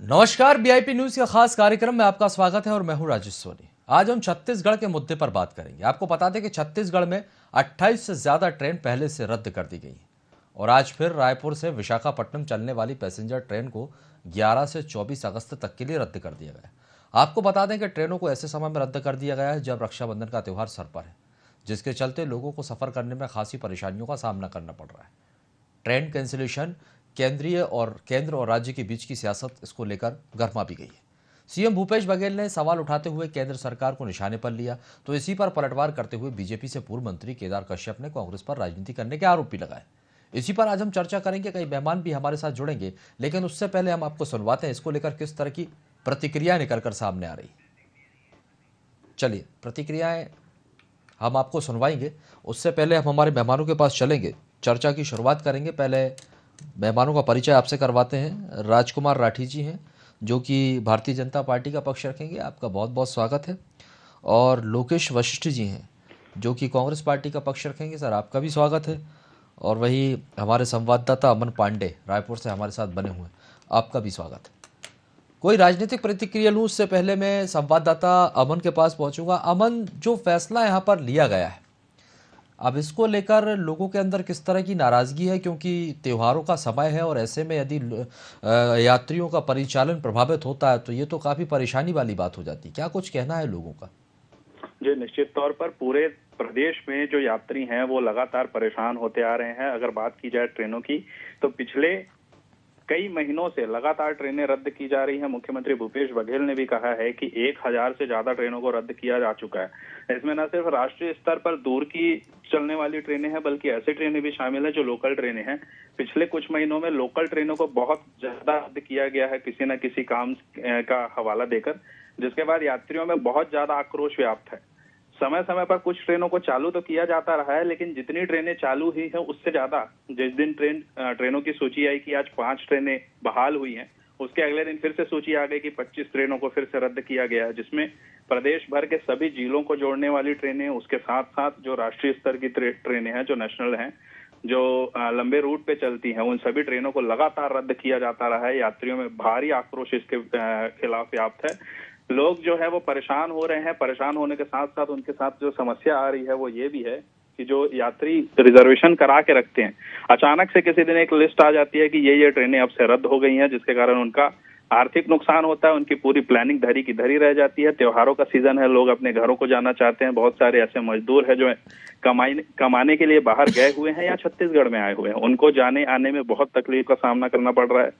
नमस्कार, VIP news के खास कार्यक्रम में आपका स्वागत है और मैं हूं राजेश सोनी। आज हम छत्तीसगढ़ के मुद्दे पर बात करेंगे। आपको बता दें कि छत्तीसगढ़ में 28 से ज्यादा ट्रेन पहले से रद्द कर दी गई हैं और आज फिर रायपुर से विशाखापट्टनम चलने वाली पैसेंजर ट्रेन को 11 से 24 अगस्त तक के लिए रद्द कर दिया गया है। आपको बता दें कि ट्रेनों को ऐसे समय में रद्द कर दिया गया है जब रक्षाबंधन का त्यौहार सर पर है, जिसके चलते लोगों को सफर करने में खासी परेशानियों का सामना करना पड़ रहा है। ट्रेन कैंसिलेशन केंद्र और राज्य के बीच की सियासत इसको लेकर गर्मा भी गई है। सीएम भूपेश बघेल ने सवाल उठाते हुए केंद्र सरकार को निशाने पर लिया, तो इसी पर पलटवार करते हुए बीजेपी से पूर्व मंत्री केदार कश्यप ने कांग्रेस पर राजनीति करने के आरोप भी लगाए। इसी पर आज हम चर्चा करेंगे। कई मेहमान भी हमारे साथ जुड़ेंगे, लेकिन उससे पहले हम आपको सुनवाते हैं इसको लेकर किस तरह की प्रतिक्रियाएं निकल कर सामने आ रही। चलिए, प्रतिक्रियाएं हम आपको सुनवाएंगे। उससे पहले हम हमारे मेहमानों के पास चलेंगे, चर्चा की शुरुआत करेंगे। पहले मेहमानों का परिचय आपसे करवाते हैं। राजकुमार राठी जी हैं जो कि भारतीय जनता पार्टी का पक्ष रखेंगे, आपका बहुत बहुत स्वागत है। और लोकेश वशिष्ठ जी हैं जो कि कांग्रेस पार्टी का पक्ष रखेंगे, सर आपका भी स्वागत है। और वही हमारे संवाददाता अमन पांडे रायपुर से हमारे साथ बने हुए हैं, आपका भी स्वागत है। कोई राजनीतिक प्रतिक्रिया लूँ उससे पहले मैं संवाददाता अमन के पास पहुंचूंगा। अमन, जो फैसला यहाँ पर लिया गया है, अब इसको लेकर लोगों के अंदर किस तरह की नाराजगी है? क्योंकि त्योहारों का समय है और ऐसे में यदि यात्रियों का परिचालन प्रभावित होता है तो ये तो काफी परेशानी वाली बात हो जाती है। क्या कुछ कहना है लोगों का? जी, निश्चित तौर पर पूरे प्रदेश में जो यात्री हैं वो लगातार परेशान होते आ रहे हैं। अगर बात की जाए ट्रेनों की, तो पिछले कई महीनों से लगातार ट्रेनें रद्द की जा रही हैं। मुख्यमंत्री भूपेश बघेल ने भी कहा है कि 1000 से ज्यादा ट्रेनों को रद्द किया जा चुका है। इसमें न सिर्फ राष्ट्रीय स्तर पर दूर की चलने वाली ट्रेनें हैं, बल्कि ऐसी ट्रेनें भी शामिल हैं जो लोकल ट्रेनें हैं। पिछले कुछ महीनों में लोकल ट्रेनों को बहुत ज्यादा रद्द किया गया है किसी न किसी काम का हवाला देकर, जिसके बाद यात्रियों में बहुत ज्यादा आक्रोश व्याप्त है। समय समय पर कुछ ट्रेनों को चालू तो किया जाता रहा है, लेकिन जितनी ट्रेनें चालू हुई हैं उससे ज्यादा जिस दिन ट्रेनों की सूची आई कि आज 5 ट्रेनें बहाल हुई हैं, उसके अगले दिन फिर से सूची आ गई कि 25 ट्रेनों को फिर से रद्द किया गया है, जिसमें प्रदेश भर के सभी जिलों को जोड़ने वाली ट्रेनें, उसके साथ साथ जो राष्ट्रीय स्तर की ट्रेनें हैं, जो नेशनल हैं, जो लंबे रूट पे चलती हैं, उन सभी ट्रेनों को लगातार रद्द किया जाता रहा है। यात्रियों में भारी आक्रोश इसके खिलाफ व्याप्त है। लोग जो है वो परेशान हो रहे हैं। परेशान होने के साथ साथ उनके साथ जो समस्या आ रही है वो ये भी है कि जो यात्री रिजर्वेशन करा के रखते हैं, अचानक से किसी दिन एक लिस्ट आ जाती है कि ये ट्रेनें अब से रद्द हो गई हैं, जिसके कारण उनका आर्थिक नुकसान होता है। उनकी पूरी प्लानिंग धरी की धरी रह जाती है। त्योहारों का सीजन है, लोग अपने घरों को जाना चाहते हैं। बहुत सारे ऐसे मजदूर हैं जो कमाने के लिए बाहर गए हुए हैं या छत्तीसगढ़ में आए हुए हैं, उनको जाने आने में बहुत तकलीफ का सामना करना पड़ रहा है।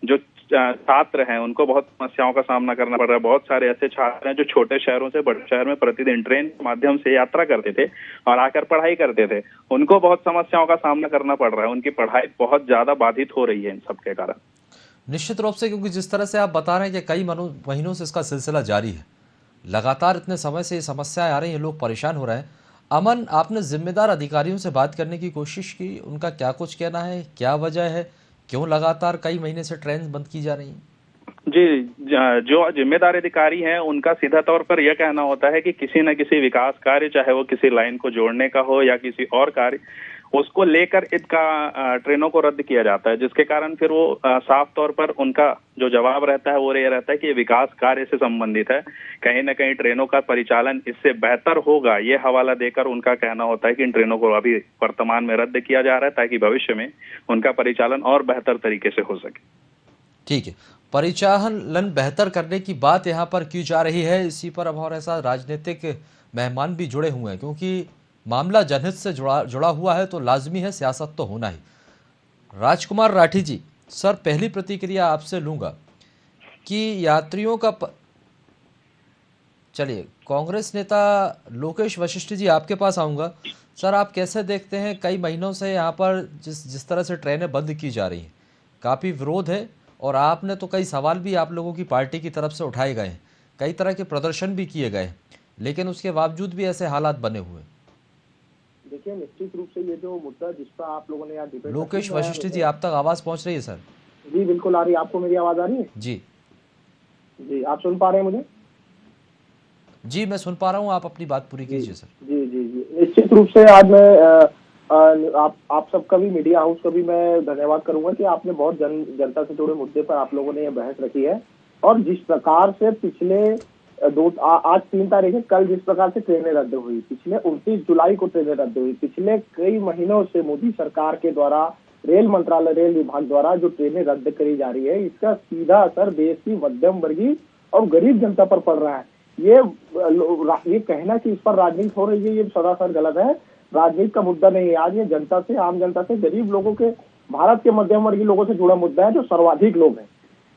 जो छात्र हैं उनको बहुत समस्याओं का सामना करना पड़ रहा है। बहुत सारे ऐसे छात्र हैं जो छोटे शहरों से बड़े शहर में प्रतिदिन ट्रेन के माध्यम से यात्रा करते थे और आकर पढ़ाई करते थे, उनको बहुत समस्याओं का सामना करना पड़ रहा है। उनकी पढ़ाई बहुत ज्यादा बाधित हो रही है इन सब के कारण। निश्चित रूप से, क्योंकि जिस तरह से आप बता रहे हैं कि कई महीनों से इसका सिलसिला जारी है, लगातार इतने समय से ये समस्याएं आ रही हैं, लोग परेशान हो रहे हैं। अमन, आपने जिम्मेदार अधिकारियों से बात करने की कोशिश की, उनका क्या कुछ कहना है? क्या वजह है, क्यों लगातार कई महीने से ट्रेन बंद की जा रही हैं? जी, जो जिम्मेदार अधिकारी हैं उनका सीधा तौर पर यह कहना होता है कि किसी न किसी विकास कार्य, चाहे वो किसी लाइन को जोड़ने का हो या किसी और कार्य, उसको लेकर इनका ट्रेनों को रद्द किया जाता है, जिसके कारण फिर वो साफ तौर पर उनका जो जवाब रहता है वो ये रहता है कि ये विकास कार्य से संबंधित है, कहीं ना कहीं ट्रेनों का परिचालन इससे बेहतर होगा, ये हवाला देकर उनका कहना होता है कि इन ट्रेनों को अभी वर्तमान में रद्द किया जा रहा है ताकि भविष्य में उनका परिचालन और बेहतर तरीके से हो सके। ठीक है, परिचालन बेहतर करने की बात यहाँ पर की जा रही है। इसी पर अब हमारे साथ राजनीतिक मेहमान भी जुड़े हुए हैं, क्योंकि मामला जनहित से जुड़ा हुआ है तो लाजमी है सियासत तो होना ही। राजकुमार राठी जी, सर पहली प्रतिक्रिया आपसे लूंगा कि यात्रियों का चलिए, कांग्रेस नेता लोकेश वशिष्ठ जी आपके पास आऊंगा। सर, आप कैसे देखते हैं, कई महीनों से यहाँ पर जिस तरह से ट्रेनें बंद की जा रही हैं, काफ़ी विरोध है और आपने तो कई सवाल भी आप लोगों की पार्टी की तरफ से उठाए गए हैं, कई तरह के प्रदर्शन भी किए गए हैं, लेकिन उसके बावजूद भी ऐसे हालात बने हुए। देखिए, निश्चित रूप से ये जो मुद्दा जिस पर आप लोगों ने यहाँ डिबेट लोकेश वशिष्ठ जी, आप तक आवाज़ पहुँच रही है सर? जी बिल्कुल आ रही है। आपको मेरी आवाज़ आ रही है? जी जी, आप सुन पा रहे हैं मुझे? जी, मैं सुन पा रहा हूँ, आप अपनी बात पूरी कीजिए सर। जी जी जी, निश्चित रूप से आज मैं आप सबका भी, मीडिया हाउस का भी मैं धन्यवाद करूंगा कि आपने बहुत जनता से जुड़े मुद्दे पर आप लोगों ने ये बहस रखी है। और जिस प्रकार से पिछले आज 3 तारीख है, कल जिस प्रकार से ट्रेनें रद्द हुई, पिछले 29 जुलाई को ट्रेनें रद्द हुई, पिछले कई महीनों से मोदी सरकार के द्वारा रेल मंत्रालय, रेल विभाग द्वारा जो ट्रेनें रद्द करी जा रही है, इसका सीधा असर देश की मध्यम वर्गीय और गरीब जनता पर पड़ रहा है। ये कहना कि इस पर राजनीति हो रही है, ये सरासर गलत है। राजनीति का मुद्दा नहीं है आज, ये जनता से, आम जनता से, गरीब लोगों के, भारत के मध्यम वर्गीय लोगों से जुड़ा मुद्दा है, जो सर्वाधिक लोग हैं,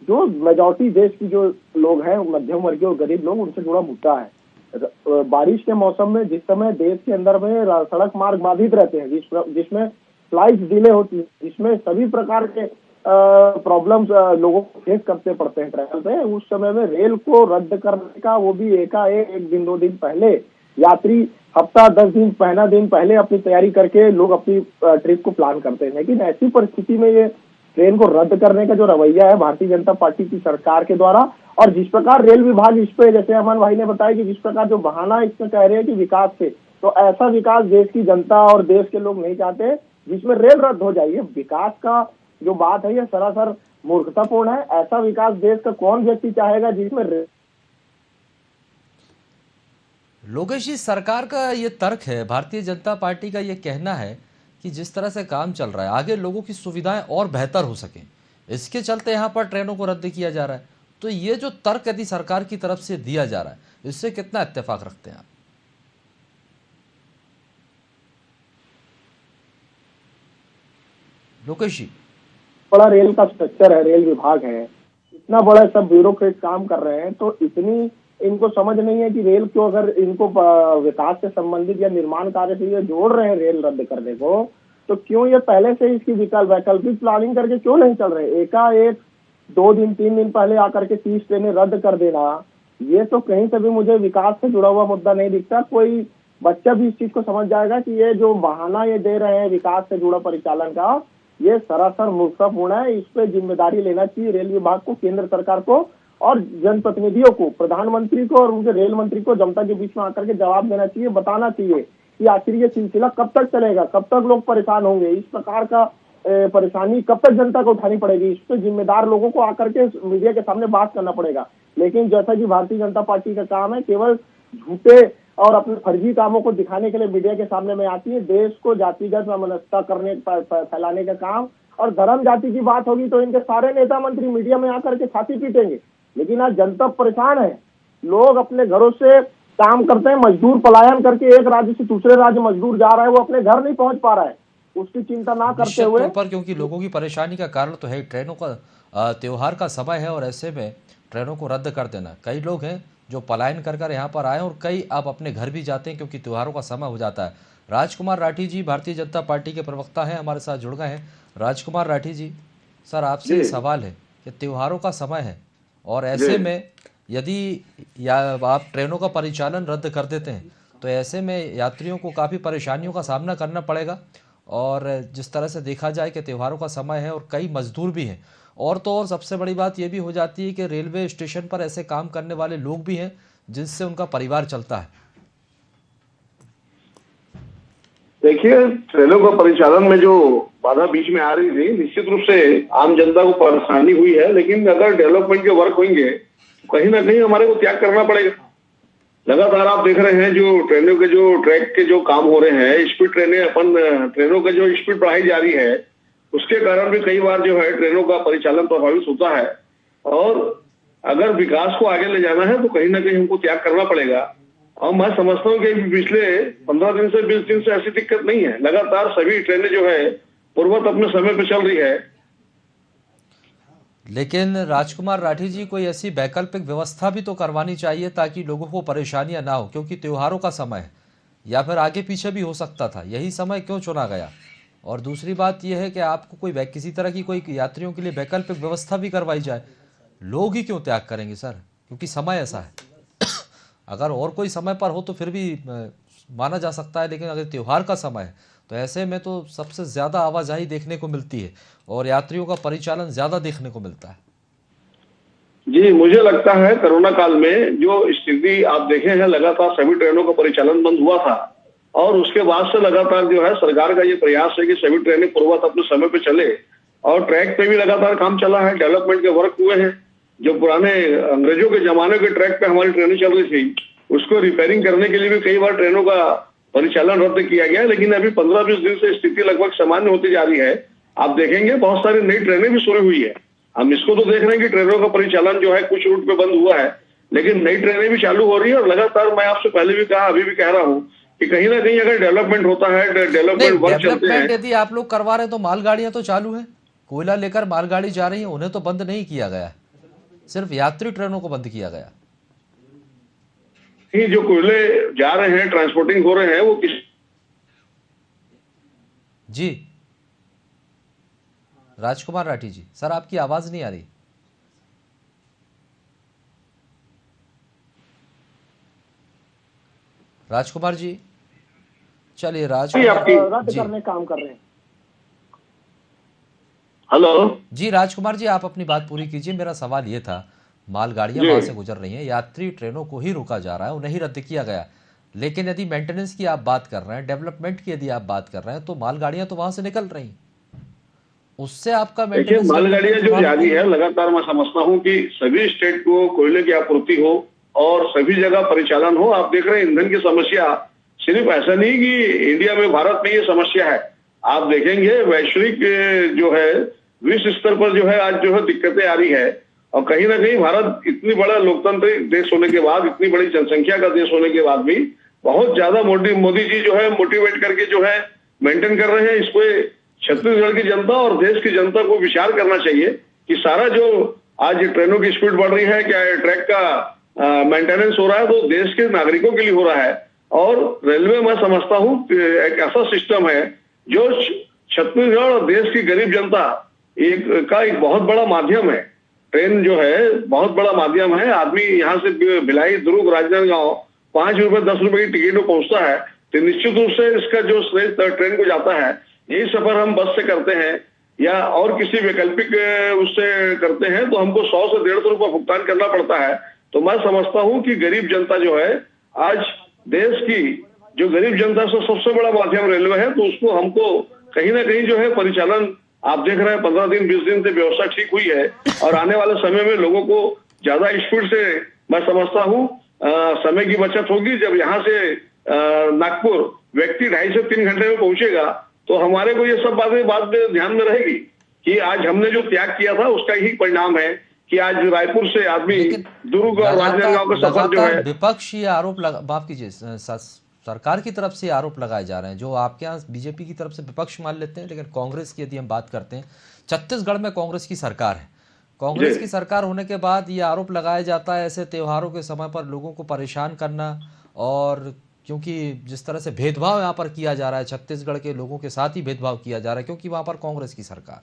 जो मेजॉरिटी देश की जो लोग हैं, मध्यम वर्गीय और गरीब लोग, उनसे जुड़ा मुद्दा है। बारिश के मौसम में जिस समय देश के अंदर में सड़क मार्ग बाधित रहते हैं, जिसमें फ्लाइट डिले होती है, जिसमें सभी प्रकार के प्रॉब्लम्स लोगों को फेस करते पड़ते हैं ट्रैवल पे, उस समय में रेल को रद्द करने का, वो भी एकाएक 1 दिन 2 दिन पहले, यात्री हफ्ता 10 दिन, महीना दिन पहले अपनी तैयारी करके लोग अपनी ट्रिप को प्लान करते हैं। लेकिन ऐसी परिस्थिति में ये ट्रेन को रद्द करने का जो रवैया है भारतीय जनता पार्टी की सरकार के द्वारा, और जिस प्रकार रेल विभाग इस पे, जैसे अमन भाई ने बताया कि जिस प्रकार जो बहाना इसमें कह रहे हैं कि विकास से, तो ऐसा विकास देश की जनता और देश के लोग नहीं चाहते जिसमें रेल रद्द हो जाए। विकास का जो बात है, ये सरासर मूर्खतापूर्ण है। ऐसा विकास देश का कौन व्यक्ति चाहेगा जिसमें लोकेश जी, सरकार का ये तर्क है, भारतीय जनता पार्टी का ये कहना है कि जिस तरह से काम चल रहा है, आगे लोगों की सुविधाएं और बेहतर हो सकें, इसके चलते यहाँ पर ट्रेनों को रद्द किया जा रहा है। तो ये जो तर्क यदि सरकार की तरफ से दिया जा रहा है, इससे कितना इत्तेफाक रखते हैं आप? लोकेश जी, बड़ा रेल का स्ट्रक्चर है, रेल विभाग है, इतना बड़ा सब ब्यूरोक्रेट काम कर रहे हैं, तो इतनी इनको समझ नहीं है कि रेल क्यों, अगर इनको विकास से संबंधित या निर्माण कार्य से ये जोड़ रहे हैं रेल रद्द करने को, तो क्यों ये पहले से इसकी वैकल्पिक प्लानिंग करके क्यों नहीं चल रहे? एकाएक 2 दिन 3 दिन पहले आकर के 30 ट्रेनें रद्द कर देना, ये तो कहीं से भी मुझे विकास से जुड़ा हुआ मुद्दा नहीं दिखता। कोई बच्चा भी इस चीज को समझ जाएगा कि ये जो बहाना ये दे रहे हैं विकास से जुड़ा परिचालन का, ये सरासर मूर्खतापूर्ण है। इस पे जिम्मेदारी लेना चाहिए रेल विभाग को, केंद्र सरकार को और जनप्रतिनिधियों को, प्रधानमंत्री को और उनके रेल मंत्री को जनता के बीच में आकर के जवाब देना चाहिए, बताना चाहिए कि आखिर ये सिलसिला कब तक चलेगा, कब तक लोग परेशान होंगे, इस प्रकार का परेशानी कब तक जनता को उठानी पड़ेगी। इस पे जिम्मेदार लोगों को आकर के मीडिया के सामने बात करना पड़ेगा। लेकिन जैसा कि भारतीय जनता पार्टी का काम है, केवल झूठे और अपने फर्जी कामों को दिखाने के लिए मीडिया के सामने में आती है। देश को जातिगत वैमनस्यता करने, फैलाने का काम, और धर्म जाति की बात होगी तो इनके सारे नेता मंत्री मीडिया में आकर के छाती पीटेंगे। लेकिन आज जनता परेशान है, लोग अपने घरों से काम करते हैं, मजदूर पलायन करके एक राज्य से दूसरे राज्य मजदूर जा रहा है, वो अपने घर नहीं पहुंच पा रहा है, उसकी चिंता ना करते हुए। पर क्योंकि लोगों की परेशानी का कारण तो है, ट्रेनों का त्योहार का समय है और ऐसे में ट्रेनों को रद्द कर देना, कई लोग हैं जो पलायन कर कर यहाँ पर आए और कई अब अपने घर भी जाते हैं क्योंकि त्योहारों का समय हो जाता है। राजकुमार राठी जी भारतीय जनता पार्टी के प्रवक्ता हैं, हमारे साथ जुड़ गए हैं। राजकुमार राठी जी, सर आपसे सवाल है कि त्योहारों का समय है और ऐसे में यदि आप ट्रेनों का परिचालन रद्द कर देते हैं तो ऐसे में यात्रियों को काफ़ी परेशानियों का सामना करना पड़ेगा। और जिस तरह से देखा जाए कि त्योहारों का समय है और कई मजदूर भी हैं, और तो और सबसे बड़ी बात यह भी हो जाती है कि रेलवे स्टेशन पर ऐसे काम करने वाले लोग भी हैं जिनसे उनका परिवार चलता है। देखिए, ट्रेनों का परिचालन में जो बाधा बीच में आ रही थी, निश्चित रूप से आम जनता को परेशानी हुई है। लेकिन अगर डेवलपमेंट के वर्क होंगे तो कहीं ना कहीं हमारे को त्याग करना पड़ेगा। लगातार आप देख रहे हैं जो ट्रेनों के जो ट्रैक के जो काम हो रहे हैं, स्पीड ट्रेनों का जो स्पीड बढ़ाई जा रही है, उसके कारण भी कई बार जो है ट्रेनों का परिचालन प्रभावित होता है। और अगर विकास को आगे ले जाना है तो कहीं ना कहीं हमको त्याग करना पड़ेगा। और मैं समझता हूँ कि पिछले 15 दिन से 20 दिन से ऐसी दिक्कत नहीं है, लगातार सभी ट्रेनें जो है पूर्ववत अपने समय पर चल रही है। लेकिन राजकुमार राठी जी, कोई ऐसी वैकल्पिक व्यवस्था भी तो करवानी चाहिए ताकि लोगों को परेशानियां ना हो, क्योंकि त्योहारों का समय है या फिर आगे पीछे भी हो सकता था, यही समय क्यों चुना गया? और दूसरी बात यह है कि आपको कोई किसी तरह की कोई यात्रियों के लिए वैकल्पिक व्यवस्था भी करवाई जाए। लोग ही क्यों त्याग करेंगे सर, क्योंकि समय ऐसा है। अगर और कोई समय पर हो तो फिर भी माना जा सकता है, लेकिन अगर त्योहार का समय है तो ऐसे में तो सबसे ज़्यादा आवाजाही देखने को मिलती है और यात्रियों का परिचालन ज़्यादा देखने को मिलता है। जी, मुझे लगता है कोरोना काल में जो स्थिति आप देखे हैं, लगातार सभी ट्रेनों का परिचालन बंद हुआ था और उसके बाद से लगातार जो है सरकार का ये प्रयास है कि सभी ट्रेनें पूर्ववत अपने समय पे चले, और ट्रैक पे भी लगातार काम चला है, डेवलपमेंट के वर्क हुए हैं। जो पुराने अंग्रेजों के जमाने के ट्रैक पे हमारी ट्रेनें चल रही थी, उसको रिपेयरिंग करने के लिए भी कई बार ट्रेनों का परिचालन रद्द किया गया, लेकिन अभी 15-20 दिन से स्थिति लगभग सामान्य होती जा रही है। आप देखेंगे बहुत सारी नई ट्रेनें भी शुरू हुई है। हम इसको तो देख रहे हैं कि ट्रेनों का परिचालन जो है कुछ रूट पे बंद हुआ है, लेकिन नई ट्रेनें भी चालू हो रही है। और लगातार मैं आपसे पहले भी कहा, अभी भी कह रहा हूँ कि कहीं ना कहीं अगर डेवलपमेंट होता है, डेवलपमेंट वर्क चलते हैं। डेवलपमेंट यदि आप लोग करवा रहे हैं तो मालगाड़ियां तो चालू है, कोयला लेकर मालगाड़ी जा रही है, उन्हें तो बंद नहीं किया गया, सिर्फ यात्री ट्रेनों को बंद किया गया। जो कोयले जा रहे हैं, ट्रांसपोर्टिंग हो रहे हैं, वो किस जी राजकुमार राठी जी, सर आपकी आवाज नहीं आ रही। राजकुमार जी, चलिए राजकुमार रद्द जी, करने काम कर रहे हैं। हेलो जी राजकुमार जी, आप अपनी बात पूरी कीजिए। मेरा सवाल ये था, मालगाड़ियां वहां से गुजर रही हैं, यात्री ट्रेनों को ही रोका जा रहा है, उन्हें ही रद्द किया गया, लेकिन यदि मेंटेनेंस की आप बात कर रहे हैं, डेवलपमेंट की यदि आप बात कर रहे हैं, तो मालगाड़ियां तो वहां से निकल रही, उससे आपका देखिए, मेंटेनेंस मालगाड़ियां जो जा रही है, लगातार मैं समझता हूं कि सभी स्टेट को कोयले की आपूर्ति हो और सभी जगह परिचालन हो। आप देख रहे हैं ईंधन की समस्या सिर्फ ऐसा नहीं कि इंडिया में, भारत में ये समस्या है। आप देखेंगे वैश्विक जो है, विश्व स्तर पर जो है आज जो है दिक्कतें आ रही है। और कहीं ना कहीं भारत इतनी बड़ा लोकतांत्रिक देश होने के बाद, इतनी बड़ी जनसंख्या का देश होने के बाद भी बहुत ज्यादा मोदी जी जो है मोटिवेट करके जो है मेंटेन कर रहे हैं। इस पे छत्तीसगढ़ की जनता और देश की जनता को विचार करना चाहिए कि सारा जो आज ट्रेनों की स्पीड बढ़ रही है, क्या ट्रैक का मेंटेनेंस हो रहा है, तो देश के नागरिकों के लिए हो रहा है। और रेलवे मैं समझता हूँ एक ऐसा सिस्टम है जो छत्तीसगढ़ और देश की गरीब जनता एक बहुत बड़ा माध्यम है। ट्रेन जो है बहुत बड़ा माध्यम है। आदमी यहाँ से भिलाई, दुर्ग, राजनांदगांव 5 रुपए 10 रुपए की टिकट में पहुंचता है, तो निश्चित रूप से इसका जो श्रेष्ठ ट्रेन को जाता है, यही सफर हम बस से करते हैं या और किसी वैकल्पिक उससे करते हैं, तो हमको 100 से 150 रुपए भुगतान करना पड़ता है। तो मैं समझता हूँ कि गरीब जनता जो है, आज देश की जो गरीब जनता से सबसे बड़ा माध्यम रेलवे है, तो उसको हमको कहीं ना कहीं जो है परिचालन, आप देख रहे हैं 15 दिन 20 दिन से व्यवस्था ठीक हुई है, और आने वाले समय में लोगों को ज्यादा स्पीड से मैं समझता हूँ समय की बचत होगी। जब यहाँ से नागपुर व्यक्ति 2.5 से 3 घंटे में पहुंचेगा, तो हमारे को ये सब बातें बाद में ध्यान में रहेगी कि आज हमने जो त्याग किया था उसका ही परिणाम है कि आज रायपुर से आदमी दुर्ग और राजनांदगांव का सफर जो है। विपक्ष ये आरोप माफ कीजिए, सरकार की तरफ से आरोप लगाए जा रहे हैं, जो आपके यहाँ बीजेपी की तरफ से विपक्ष मान लेते हैं, लेकिन कांग्रेस की यदि हम बात करते हैं, छत्तीसगढ़ में कांग्रेस की सरकार है, कांग्रेस की सरकार होने के बाद ये आरोप लगाया जाता है ऐसे त्योहारों के समय पर लोगों को परेशान करना, और क्योंकि जिस तरह से भेदभाव यहाँ पर किया जा रहा है, छत्तीसगढ़ के लोगों के साथ ही भेदभाव किया जा रहा है, क्योंकि वहां पर कांग्रेस की सरकार।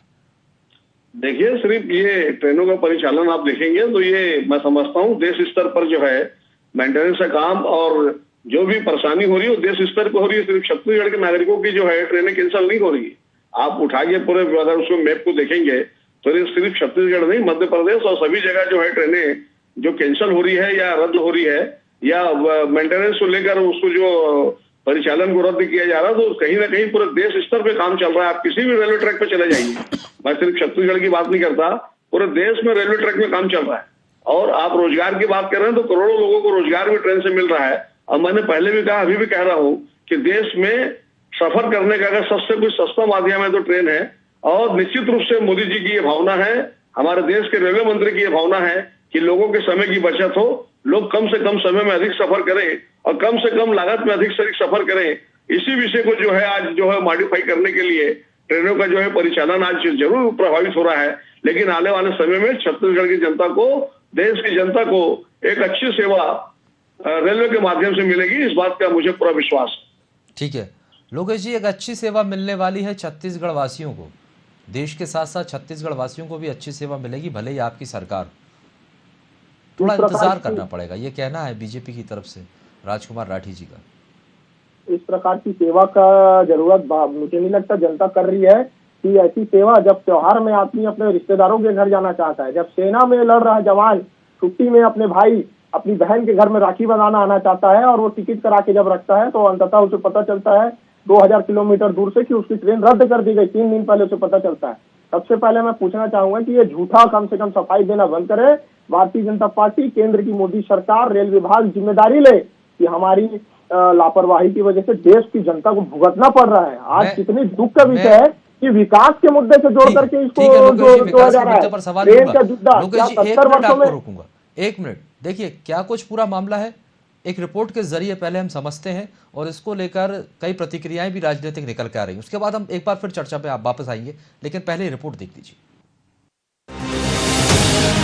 देखिए, सिर्फ ये ट्रेनों का परिचालन आप देखेंगे तो ये मैं समझता हूँ देश स्तर पर जो है मेंटेनेंस का काम और जो भी परेशानी हो रही है वो देश स्तर पर हो रही है। सिर्फ छत्तीसगढ़ के नागरिकों की जो है ट्रेनें कैंसिल नहीं हो रही। आप उठाइए पूरे, अगर उसको मैप को देखेंगे तो ये सिर्फ छत्तीसगढ़ नहीं, मध्य प्रदेश और सभी जगह जो है ट्रेनें जो कैंसिल हो रही है या रद्द हो रही है, या मेंटेनेंस को लेकर उसको जो परिचालन को रद्द किया जा रहा है, तो कहीं ना कहीं पूरे देश स्तर पे काम चल रहा है। आप किसी भी रेलवे ट्रैक पे चले जाइए, मैं सिर्फ छत्तीसगढ़ की बात नहीं करता, पूरे देश में रेलवे ट्रैक में काम चल रहा है। और आप रोजगार की बात कर रहे हैं तो करोड़ों लोगों को रोजगार भी ट्रेन से मिल रहा है। और मैंने पहले भी कहा, अभी भी कह रहा हूँ कि देश में सफर करने का अगर सबसे कोई सस्ता माध्यम है तो ट्रेन है। और निश्चित रूप से मोदी जी की ये भावना है, हमारे देश के रेलवे मंत्री की ये भावना है कि लोगों के समय की बचत हो, लोग कम से कम समय में अधिक सफर करें और कम से कम लागत में अधिक से अधिक सफर करें। इसी विषय को जो है आज जो है मॉडिफाई करने के लिए ट्रेनों का जो है परिचालन आज जरूर प्रभावित हो रहा है। लेकिन आने वाले समय में छत्तीसगढ़ की जनता को, देश की जनता को एक अच्छी सेवा रेलवे के माध्यम से मिलेगी, इस बात का मुझे पूरा विश्वास है। ठीक है लोकेश जी, एक अच्छी सेवा मिलने वाली है छत्तीसगढ़ वासियों को, देश के साथ साथ छत्तीसगढ़ वासियों को भी अच्छी सेवा मिलेगी, भले ही आपकी सरकार, थोड़ा इंतजार करना पड़ेगा, ये कहना है बीजेपी की तरफ से राजकुमार राठी जी का। इस प्रकार की सेवा का जरूरत मुझे नहीं लगता जनता कर रही है कि ऐसी सेवा जब त्योहार में आदमी अपने रिश्तेदारों के घर जाना चाहता है, जब सेना में लड़ रहा जवान छुट्टी में अपने भाई अपनी बहन के घर में राखी बंधाना आना चाहता है और वो टिकट करा के जब रखता है तो अंततः उसे पता चलता है 2000 किलोमीटर दूर से कि उसकी ट्रेन रद्द कर दी गई। 3 दिन पहले उसे पता चलता है। सबसे पहले मैं पूछना चाहूंगा कि ये झूठा कम से कम सफाई देना बंद करे। भारतीय जनता पार्टी, केंद्र की मोदी सरकार, रेल विभाग जिम्मेदारी ले कि हमारी लापरवाही की वजह से देश की जनता को भुगतना पड़ रहा है। आज कितनी दुख का विषय है कि विकास के मुद्दे से जोड़ करके इसको जोड़ा जा रहा है। ट्रेन का मुद्दा 70 वर्षों में। रोकूंगा 1 मिनट। देखिए क्या कुछ पूरा मामला है, एक रिपोर्ट के जरिए पहले हम समझते हैं और इसको लेकर कई प्रतिक्रियाएं भी राजनीतिक निकल के आ रही हैं। उसके बाद हम एक बार फिर चर्चा पे आप वापस आएंगे, लेकिन पहले रिपोर्ट देख लीजिए।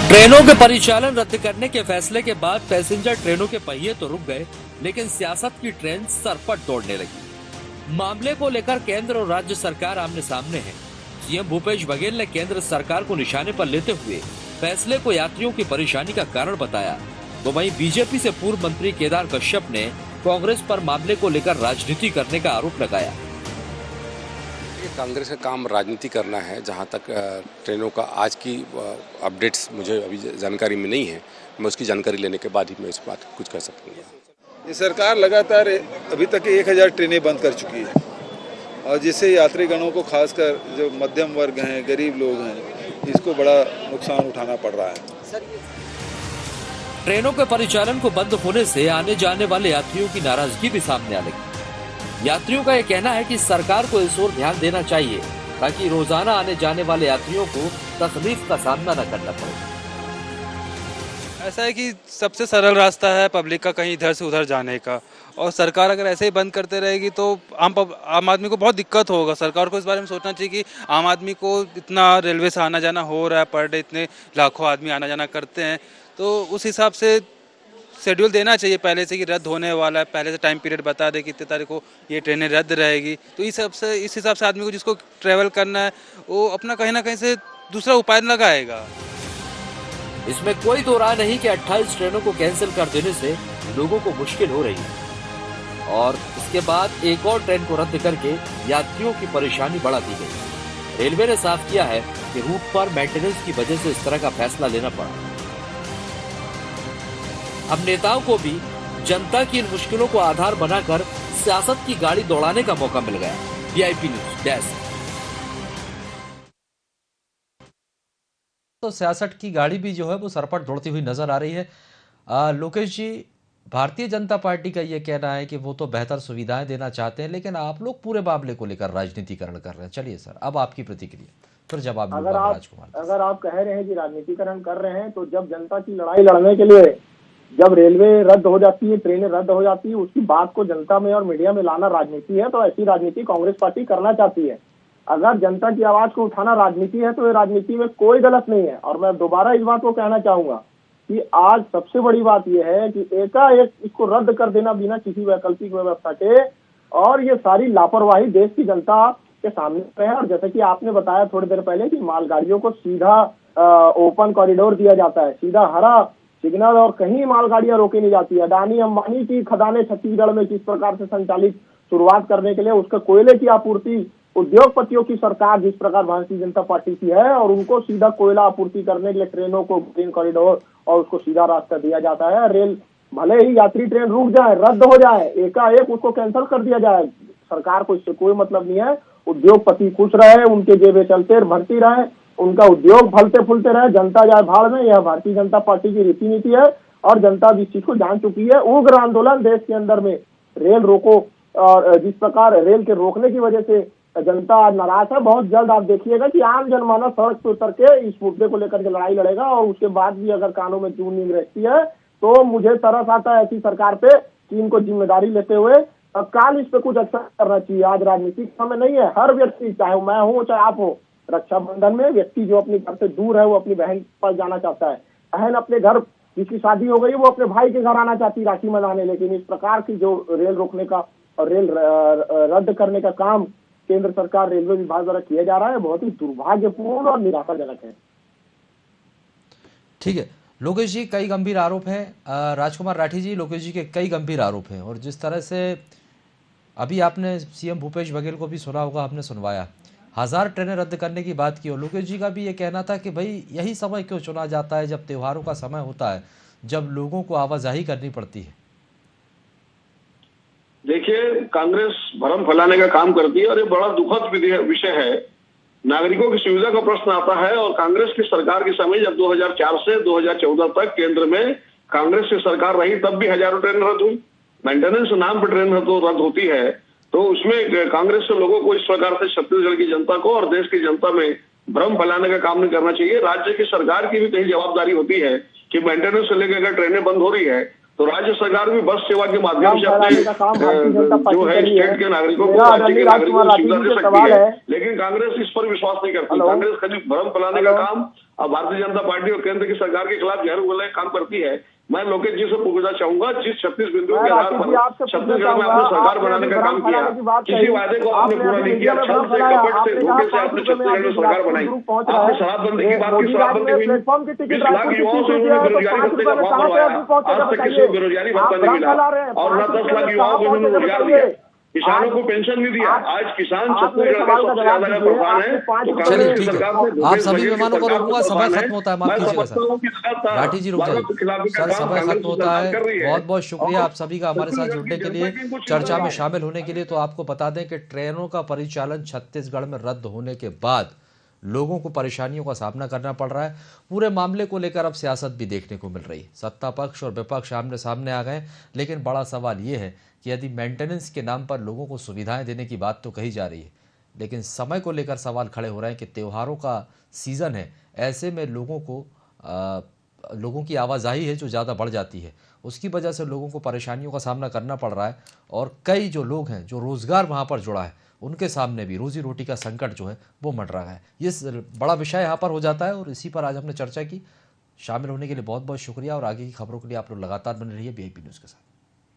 ट्रेनों के परिचालन रद्द करने के फैसले के बाद पैसेंजर ट्रेनों के पहिए तो रुक गए, लेकिन सियासत की ट्रेन सरपट दौड़ने लगी। मामले को लेकर केंद्र और राज्य सरकार आमने सामने है। सीएम भूपेश बघेल ने केंद्र सरकार को निशाने पर लेते हुए फैसले को यात्रियों की परेशानी का कारण बताया, तो वहीं बीजेपी से पूर्व मंत्री केदार कश्यप ने कांग्रेस पर मामले को लेकर राजनीति करने का आरोप लगाया। कांग्रेस का काम राजनीति करना है। जहां तक ट्रेनों का आज की अपडेट्स मुझे अभी जानकारी में नहीं है, मैं उसकी जानकारी लेने के बाद ही मैं इस बात कुछ कर सकूंगा। ये सरकार लगातार अभी तक 1000 ट्रेनें बंद कर चुकी है और जिससे यात्रीगणों को, खासकर जो मध्यम वर्ग हैं, गरीब लोग हैं, इसको बड़ा नुकसान उठाना पड़ रहा है। ट्रेनों के परिचालन को बंद होने से आने जाने वाले यात्रियों की नाराजगी भी सामने आ लगी। यात्रियों का यह कहना है कि सरकार को इस ओर ध्यान देना चाहिए ताकि रोजाना आने जाने वाले यात्रियों को तकलीफ का सामना न करना पड़े। ऐसा है कि सबसे सरल रास्ता है पब्लिक का कहीं इधर से उधर जाने का, और सरकार अगर ऐसे ही बंद करते रहेगी तो आम आदमी को बहुत दिक्कत होगा। सरकार को इस बारे में सोचना चाहिए कि आम आदमी को इतना रेलवे से आना जाना हो रहा है, पर डे इतने लाखों आदमी आना जाना करते हैं, तो उस हिसाब से शेड्यूल देना चाहिए पहले से कि रद्द होने वाला है, पहले से टाइम पीरियड बता दे कि इतने तारीख को ये ट्रेनें रद्द रहेगी। तो इस हिसाब से आदमी को जिसको ट्रैवल करना है वो अपना कहीं ना कहीं से दूसरा उपाय लगाएगा। इसमें कोई दो राय नहीं कि 28 ट्रेनों को कैंसिल कर देने से लोगों को मुश्किल हो रही है और इसके बाद एक और ट्रेन को रद्द करके यात्रियों की परेशानी बढ़ा दी गई। रेलवे ने साफ किया है कि रूट पर मेंटेनेंस की वजह से इस तरह का फैसला लेना पड़ा। अब नेताओं को भी जनता की इन मुश्किलों को आधार बनाकर सियासत की गाड़ी दौड़ाने का मौका मिल गया। VIP news desk. तो सियासत की गाड़ी भी जो है वो सरपट दौड़ती हुई नजर आ रही है। लोकेश जी, भारतीय जनता पार्टी का ये कहना है कि वो तो बेहतर सुविधाएं देना चाहते हैं, लेकिन आप लोग पूरे मामले को लेकर राजनीतिकरण कर रहे हैं। चलिए सर, अब आपकी प्रतिक्रिया, फिर जवाब। अगर आप कह रहे हैं कि राजनीतिकरण कर रहे हैं, तो जब जनता की लड़ाई लड़ने के लिए जब रेलवे रद्द हो जाती है, ट्रेनें रद्द हो जाती है, उसकी बात को जनता में और मीडिया में लाना राजनीति है, तो ऐसी राजनीति कांग्रेस पार्टी करना चाहती है। अगर जनता की आवाज को उठाना राजनीति है तो ये राजनीति में कोई गलत नहीं है। और मैं दोबारा इस बात को कहना चाहूंगा कि आज सबसे बड़ी बात यह है कि एकाएक इसको रद्द कर देना बिना किसी वैकल्पिक व्यवस्था के, और ये सारी लापरवाही देश की जनता के सामने है। और जैसे कि आपने बताया थोड़ी देर पहले कि मालगाड़ियों को सीधा ओपन कॉरिडोर दिया जाता है, सीधा हरा सिग्नल, और कहीं मालगाड़ियां रोकी नहीं जाती है। अडानी अंबानी की खदानें छत्तीसगढ़ में किस प्रकार से संचालित शुरुआत करने के लिए उसका कोयले की आपूर्ति उद्योगपतियों की सरकार जिस प्रकार भारतीय जनता पार्टी की है, और उनको सीधा कोयला आपूर्ति करने के लिए ट्रेनों को ग्रीन कॉरिडोर और उसको सीधा रास्ता दिया जाता है। रेल भले ही यात्री ट्रेन रुक जाए, रद्द हो जाए, एकाएक उसको कैंसिल कर दिया जाए, सरकार को इससे कोई मतलब नहीं है। उद्योगपति खुश रहे, उनके जेबें चलते भरती रहे, उनका उद्योग फलते फूलते रहे, जनता जाए भाड़ में। यह भारतीय जनता पार्टी की रीति नीति है और जनता भी इस चीज को जान चुकी है। उग्र आंदोलन देश के अंदर में रेल रोको, और जिस प्रकार रेल के रोकने की वजह से जनता नाराज है, बहुत जल्द आप देखिएगा कि आम जनमानस सड़क पर उतर के इस मुद्दे को लेकर के लड़ाई लड़ेगा। और उसके बाद भी अगर कानों में जून नींद रहती है तो मुझे तरस आता है ऐसी सरकार पे कि इनको जिम्मेदारी लेते हुए तत्काल इस पे कुछ अच्छा करना चाहिए। आज राजनीतिक समय नहीं है। हर व्यक्ति, चाहे मैं हूँ चाहे आप हो, रक्षाबंधन में व्यक्ति जो अपने घर से दूर है वो अपनी बहन पर जाना चाहता है, बहन अपने घर जिसकी शादी हो गई वो अपने भाई के घर आना चाहती राखी मनाने। लेकिन इस प्रकार की जो रेल रोकने का और रेल रद्द करने का काम केंद्र सरकार रेलवे विभाग द्वारा किया जा रहा है, बहुत ही दुर्भाग्यपूर्ण और निराशाजनक है। ठीक है लोकेश जी, कई गंभीर आरोप हैं। राजकुमार राठी जी, लोकेश जी के कई गंभीर आरोप हैं, और जिस तरह से अभी आपने सीएम भूपेश बघेल को भी सुना होगा, आपने सुनवाया, 1000 ट्रेनें रद्द करने की बात की, और लोकेश जी का भी ये कहना था कि भाई यही समय क्यों चुना जाता है जब त्योहारों का समय होता है जब लोगों को आवाजाही करनी पड़ती है? देखिए, कांग्रेस भ्रम फैलाने का काम करती है और ये बड़ा दुखद विषय है। नागरिकों की सुविधा का प्रश्न आता है और कांग्रेस की सरकार के समय जब 2004 से 2014 तक केंद्र में कांग्रेस की सरकार रही, तब भी हजारों ट्रेन रद्द हुई। मेंटेनेंस नाम पर ट्रेन रद्द होती है, तो उसमें कांग्रेस के लोगों को इस प्रकार से छत्तीसगढ़ की जनता को और देश की जनता में भ्रम फैलाने का काम नहीं करना चाहिए। राज्य की सरकार की भी कहीं जवाबदारी होती है कि मेंटेनेंस से लेकर अगर ट्रेनें बंद हो रही है तो राज्य सरकार भी बस सेवा के माध्यम से अपने जो है स्टेट के नागरिकों को, राज्य के नागरिकों को सुविधा दे सकती है। लेकिन कांग्रेस इस पर विश्वास नहीं करती। कांग्रेस खाली भ्रम फैलाने का काम अब भारतीय जनता पार्टी और केंद्र की सरकार के खिलाफ जहर उगलने का काम करती है। मैं लोकेश जी से पूछना चाहूंगा, जिस 36 बिंदुओं के आधार पर छत्तीसगढ़ में आपने सरकार बनाने का काम किया, किसी वादे को आपने पूरा नहीं किया, छल से, कपट से, धोखे से आपने छत्तीसगढ़ में सरकार बनाई। आपने शराबबंदी की बात की, शराबबंदी हुई, 20 लाख युवाओं से उन्होंने बेरोजगारी भत्ते का फॉर्म भरवाया, आज तक किसी को बेरोजगारी भत्ता नहीं मिला और न 10 लाख युवाओं को उन्होंने रोजगार दिया। किसानों को पेंशन नहीं दिया। आज किसान छत्तीसगढ़ का सबसे ज्यादा परेशान है। तो चलिए ठीक है, आप सभी मेहमानों को रोकूंगा, समय खत्म होता है, माफ कीजिएगा सर। राठी जी रुक जाइए सर, समय खत्म होता है। बहुत बहुत शुक्रिया आप सभी का हमारे साथ जुड़ने के लिए, चर्चा में शामिल होने के लिए। तो आपको बता दें कि ट्रेनों का परिचालन छत्तीसगढ़ में रद्द होने के बाद लोगों को परेशानियों का सामना करना पड़ रहा है। पूरे मामले को लेकर अब सियासत भी देखने को मिल रही है। सत्ता पक्ष और विपक्ष आमने सामने आ गए, लेकिन बड़ा सवाल ये है कि यदि मेंटेनेंस के नाम पर लोगों को सुविधाएं देने की बात तो कही जा रही है, लेकिन समय को लेकर सवाल खड़े हो रहे हैं कि त्योहारों का सीज़न है, ऐसे में लोगों की आवाजाही है जो ज़्यादा बढ़ जाती है, उसकी वजह से लोगों को परेशानियों का सामना करना पड़ रहा है। और कई जो लोग हैं जो रोज़गार वहाँ पर जुड़ा है, उनके सामने भी रोजी रोटी का संकट जो है वो मंड रहा है। ये बड़ा विषय यहाँ पर हो जाता है और इसी पर आज हमने चर्चा की। शामिल होने के लिए बहुत बहुत शुक्रिया और आगे की खबरों के लिए आप लोग लगातार बने रहिए VIP न्यूज़ के साथ।